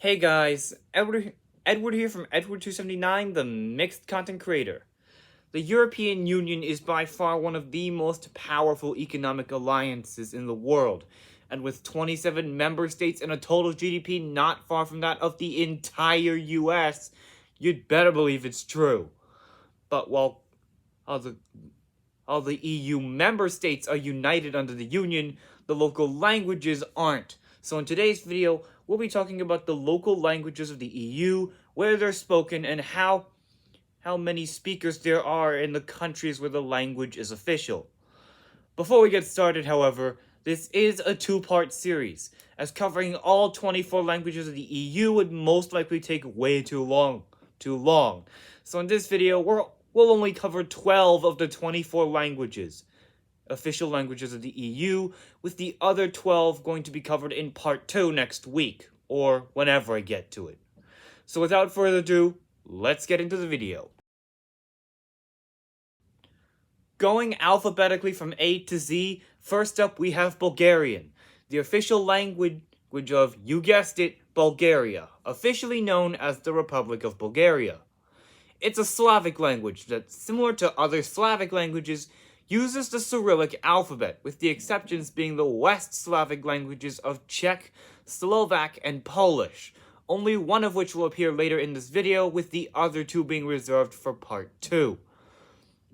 Hey guys, Edward here from Edward279, the mixed content creator. The European Union is by far one of the most powerful economic alliances in the world, and with 27 member states and a total GDP not far from that of the entire US, you'd better believe it's true. But while all the EU member states are united under the Union, the local languages aren't. So in today's video, we'll be talking about the local languages of the EU, where they're spoken, and how many speakers there are in the countries where the language is official. Before we get started, however, this is a two-part series, as covering all 24 languages of the EU would most likely take way too long. So in this video, we'll only cover 12 of the 24 languages, official languages of the EU, with the other 12 going to be covered in part 2 next week, or whenever I get to it. So without further ado, let's get into the video. Going alphabetically from A to Z, first up we have Bulgarian, the official language of, you guessed it, Bulgaria, officially known as the Republic of Bulgaria. It's a Slavic language that, similar to other Slavic languages, uses the Cyrillic alphabet, with the exceptions being the West Slavic languages of Czech, Slovak, and Polish, only one of which will appear later in this video, with the other two being reserved for part 2.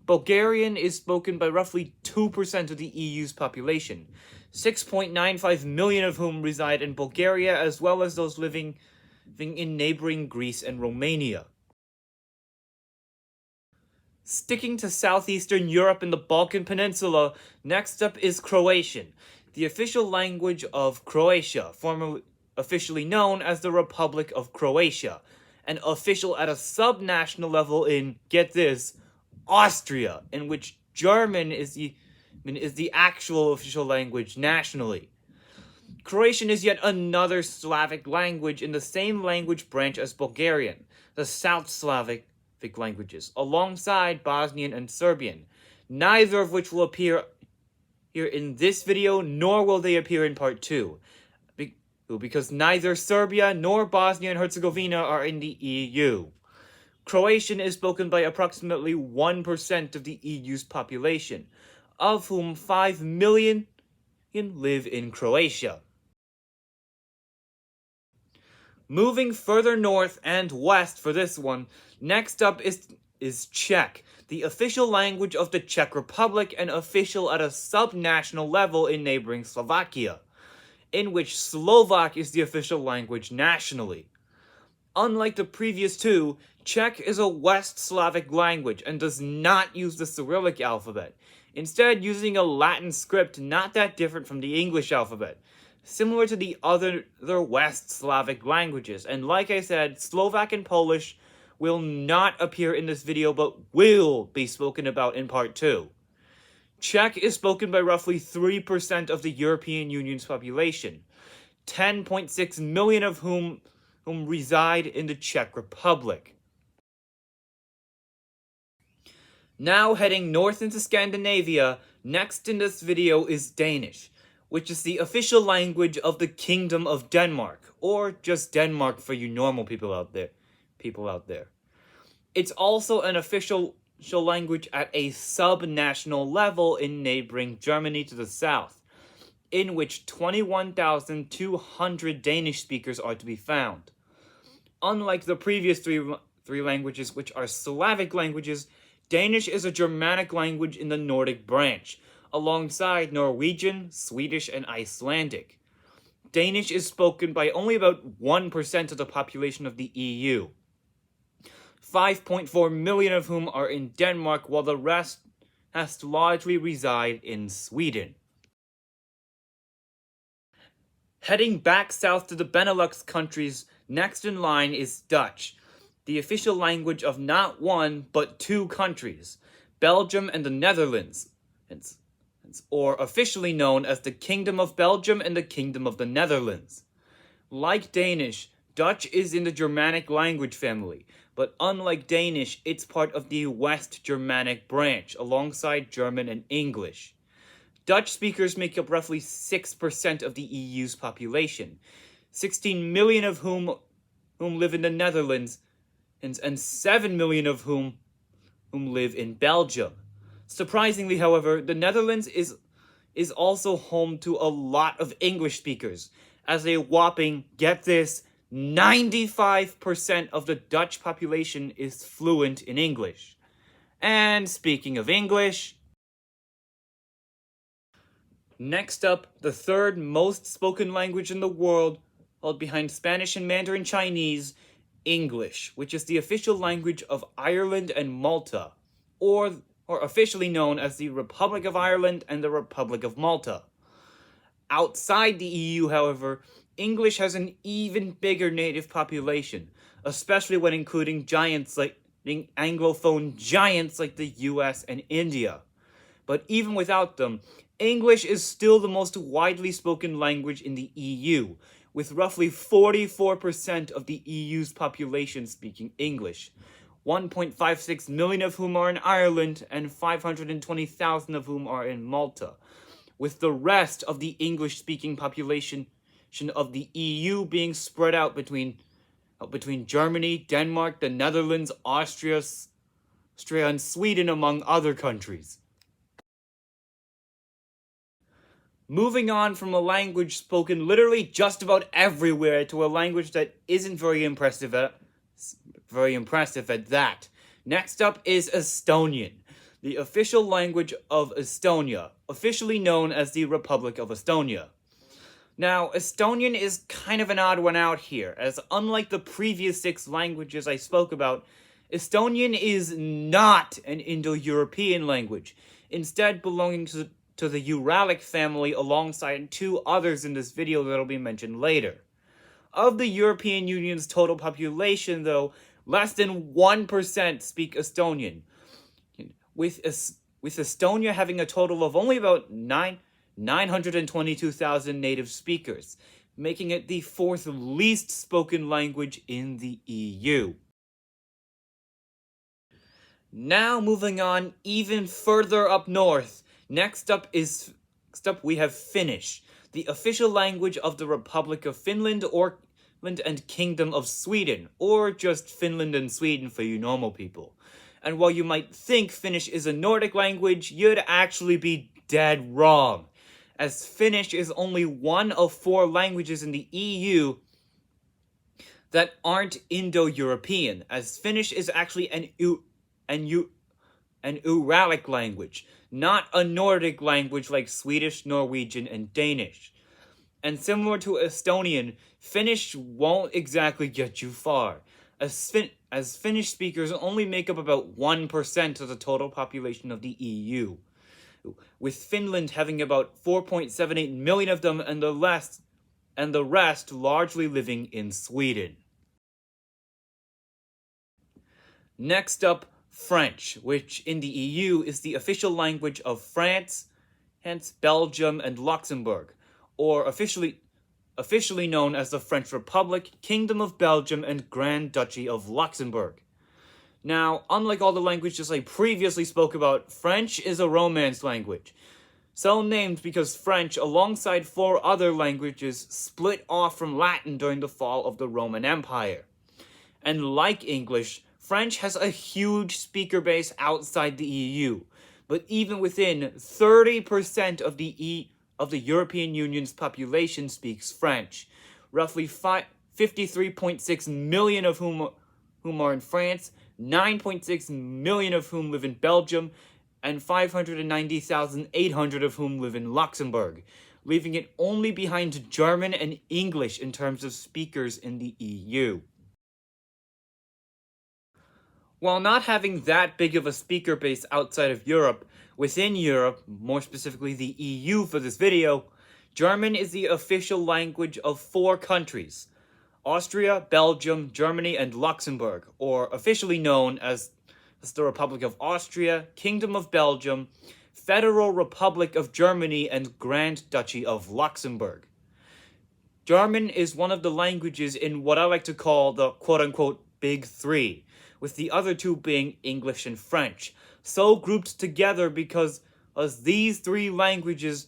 Bulgarian is spoken by roughly 2% of the EU's population, 6.95 million of whom reside in Bulgaria, as well as those living in neighboring Greece and Romania. Sticking to southeastern Europe and the Balkan Peninsula, next up is Croatian, the official language of Croatia, formerly officially known as the Republic of Croatia, and official at a subnational level in, get this, Austria, in which German is the actual official language nationally. Croatian is yet another Slavic language in the same language branch as Bulgarian, the South Slavic languages, alongside Bosnian and Serbian, neither of which will appear here in this video, nor will they appear in part 2, because neither Serbia nor Bosnia and Herzegovina are in the EU. Croatian is spoken by approximately 1% of the EU's population, of whom 5 million live in Croatia. Moving further north and west for this one, next up is Czech, the official language of the Czech Republic and official at a subnational level in neighboring Slovakia, in which Slovak is the official language nationally. Unlike the previous two, Czech is a West Slavic language and does not use the Cyrillic alphabet, instead using a Latin script not that different from the English alphabet, similar to the other West Slavic languages. And like I said, Slovak and Polish will not appear in this video, but will be spoken about in part 2. Czech is spoken by roughly 3% of the European Union's population, 10.6 million of whom reside in the Czech Republic. Now heading north into Scandinavia, next in this video is Danish, which is the official language of the Kingdom of Denmark, or just Denmark for you normal people out there. It's also an official language at a subnational level in neighboring Germany to the south, in which 21,200 Danish speakers are to be found. Unlike the previous three languages, which are Slavic languages, Danish is a Germanic language in the Nordic branch, alongside Norwegian, Swedish, and Icelandic. Danish is spoken by only about 1% of the population of the EU, 5.4 million of whom are in Denmark, while the rest has to largely reside in Sweden. Heading back south to the Benelux countries, next in line is Dutch, the official language of not one, but two countries, Belgium and the Netherlands, or officially known as the Kingdom of Belgium and the Kingdom of the Netherlands. Like Danish, Dutch is in the Germanic language family, but unlike Danish, it's part of the West Germanic branch, alongside German and English. Dutch speakers make up roughly 6% of the EU's population, 16 million of whom whom live in the Netherlands, and 7 million of whom live in Belgium. Surprisingly, however, the Netherlands is also home to a lot of English speakers, as a whopping, get this, 95% of the Dutch population is fluent in English. And speaking of English, next up, the third most spoken language in the world, held behind Spanish and Mandarin Chinese, English, which is the official language of Ireland and Malta, or officially known as the Republic of Ireland and the Republic of Malta. Outside the EU, however, English has an even bigger native population, especially when including Anglophone giants like the US and India. But even without them, English is still the most widely spoken language in the EU, with roughly 44% of the EU's population speaking English, 1.56 million of whom are in Ireland and 520,000 of whom are in Malta, with the rest of the English-speaking population of the EU being spread out between Germany, Denmark, the Netherlands, Austria, and Sweden, among other countries. Moving on from a language spoken literally just about everywhere to a language that isn't very impressive at that. Next up is Estonian, the official language of Estonia, officially known as the Republic of Estonia. Now, Estonian is kind of an odd one out here, as unlike the previous 6 languages I spoke about, Estonian is not an Indo-European language, instead belonging to the Uralic family alongside 2 others in this video that'll be mentioned later. Of the European Union's total population, though, less than 1% speak Estonian, with Estonia having a total of only about 922,000 native speakers, making it the 4th least spoken language in the EU. Now moving on even further up north, next up we have Finnish, the official language of the Republic of Finland and Kingdom of Sweden, or just Finland and Sweden for you normal people. And while you might think Finnish is a Nordic language, you'd actually be dead wrong, as Finnish is only one of 4 languages in the EU that aren't Indo-European, as Finnish is actually an Uralic language, not a Nordic language like Swedish, Norwegian, and Danish. And similar to Estonian, Finnish won't exactly get you far, as Finnish speakers only make up about 1% of the total population of the EU, with Finland having about 4.78 million of them and the rest largely living in Sweden. Next up, French, which in the EU is the official language of France, hence Belgium and Luxembourg, or officially known as the French Republic, Kingdom of Belgium, and Grand Duchy of Luxembourg. Now, unlike all the languages I previously spoke about, French is a Romance language, so named because French, alongside 4 other languages, split off from Latin during the fall of the Roman Empire. And like English, French has a huge speaker base outside the EU, but even within, 30% of the European Union's population speaks French, roughly 53.6 million of whom are in France, 9.6 million of whom live in Belgium, and 590,800 of whom live in Luxembourg, leaving it only behind German and English in terms of speakers in the EU. While not having that big of a speaker base outside of Europe, within Europe, more specifically the EU for this video, German is the official language of 4 countries: Austria, Belgium, Germany, and Luxembourg, or officially known as the Republic of Austria, Kingdom of Belgium, Federal Republic of Germany, and Grand Duchy of Luxembourg. German is one of the languages in what I like to call the quote-unquote Big 3, with the other 2 being English and French, so grouped together because these 3 languages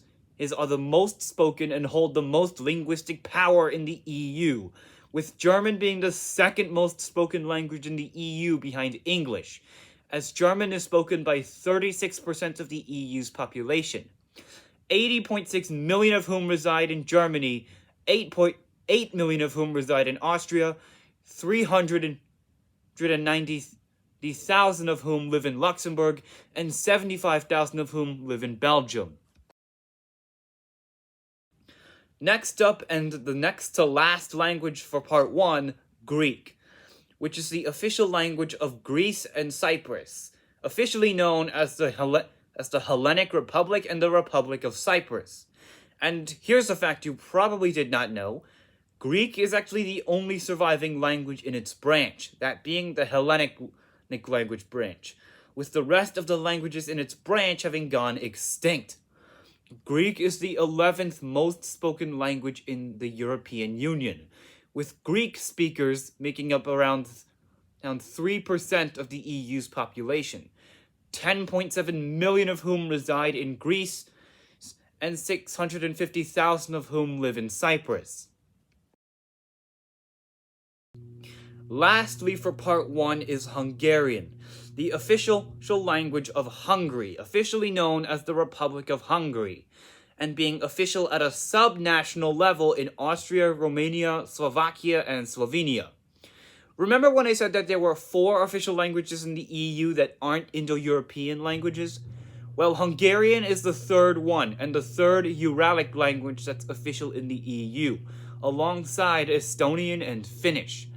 are the most spoken and hold the most linguistic power in the EU, with German being the second most spoken language in the EU behind English, as German is spoken by 36% of the EU's population, 80.6 million of whom reside in Germany, 8.8 million of whom reside in Austria, 390,000 of whom live in Luxembourg, and 75,000 of whom live in Belgium. Next up, and the next to last language for part 1, Greek, which is the official language of Greece and Cyprus, officially known as the Hellenic Republic and the Republic of Cyprus. And here's a fact you probably did not know. Greek is actually the only surviving language in its branch, that being the Hellenic language branch, with the rest of the languages in its branch having gone extinct. Greek is the 11th most spoken language in the European Union, with Greek speakers making up around 3% of the EU's population, 10.7 million of whom reside in Greece, and 650,000 of whom live in Cyprus. Lastly, for part 1 is Hungarian, the official language of Hungary, officially known as the Republic of Hungary, and being official at a sub-national level in Austria, Romania, Slovakia, and Slovenia. Remember when I said that there were 4 official languages in the EU that aren't Indo-European languages? Well, Hungarian is the third one, and the third Uralic language that's official in the EU, alongside Estonian and Finnish.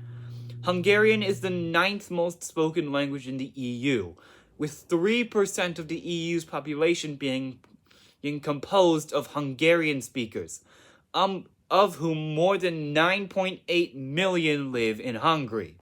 Hungarian is the 9th most spoken language in the EU, with 3% of the EU's population being composed of Hungarian speakers, of whom more than 9.8 million live in Hungary.